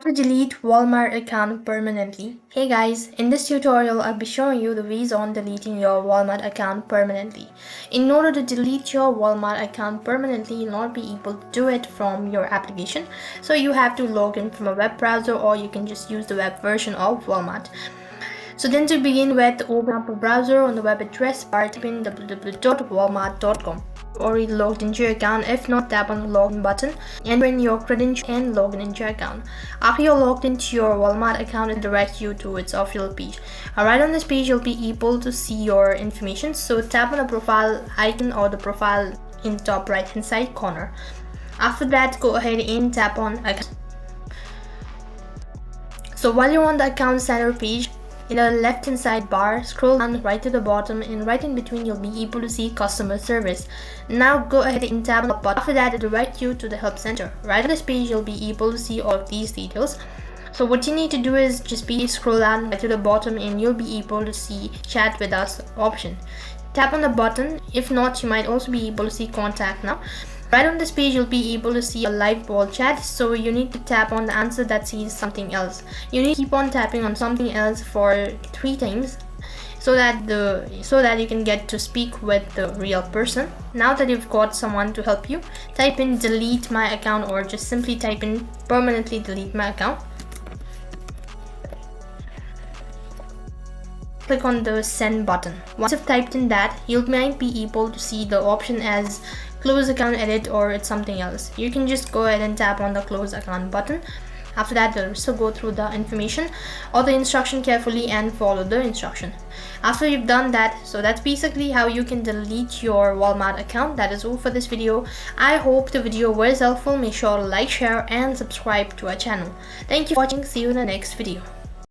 To delete Walmart account permanently. Hey guys, in this tutorial I'll be showing you the ways on deleting your Walmart account permanently. In order to delete your Walmart account permanently, you'll not be able to do it from your application. So you have to log in from a web browser, or you can just use the web version of Walmart. So then to begin with, open up a browser. On the web address bar, type in www.walmart.com. Already logged into your account. If not, tap on the login button, enter in your credentials and log in into your account. After you're logged into your Walmart account, it directs you to its official page. Right on this page, you'll be able to see your information. So tap on the profile icon or the profile in the top right hand side corner. After that, go ahead and tap on account. So while you're on the account center page, in the left hand side bar, scroll down right to the bottom, and right in between you'll be able to see customer service. Now go ahead and tap on the button. After that, it will direct you to the help center. Right on this page you'll be able to see all of these details. So what you need to do is just scroll down right to the bottom, and you'll be able to see chat with us option. Tap on the button. If not, you might also be able to see contact now. Right on this page, you'll be able to see a live ball chat, so you need to tap on the answer that says something else. You need to keep on tapping on something else for 3 times so that you can get to speak with the real person. Now that you've got someone to help you, type in delete my account, or just simply type in permanently delete my account. Click on the send button. Once you've typed in that, you might be able to see the option as close account, edit, or it's something else. You can just go ahead and tap on the close account button. After that, you'll also go through the information or the instruction carefully and follow the instruction. After you've done that, so that's basically how you can delete your Walmart account. That is all for this video. I hope the video was helpful. Make sure to like, share, and subscribe to our channel. Thank you for watching. See you in the next video.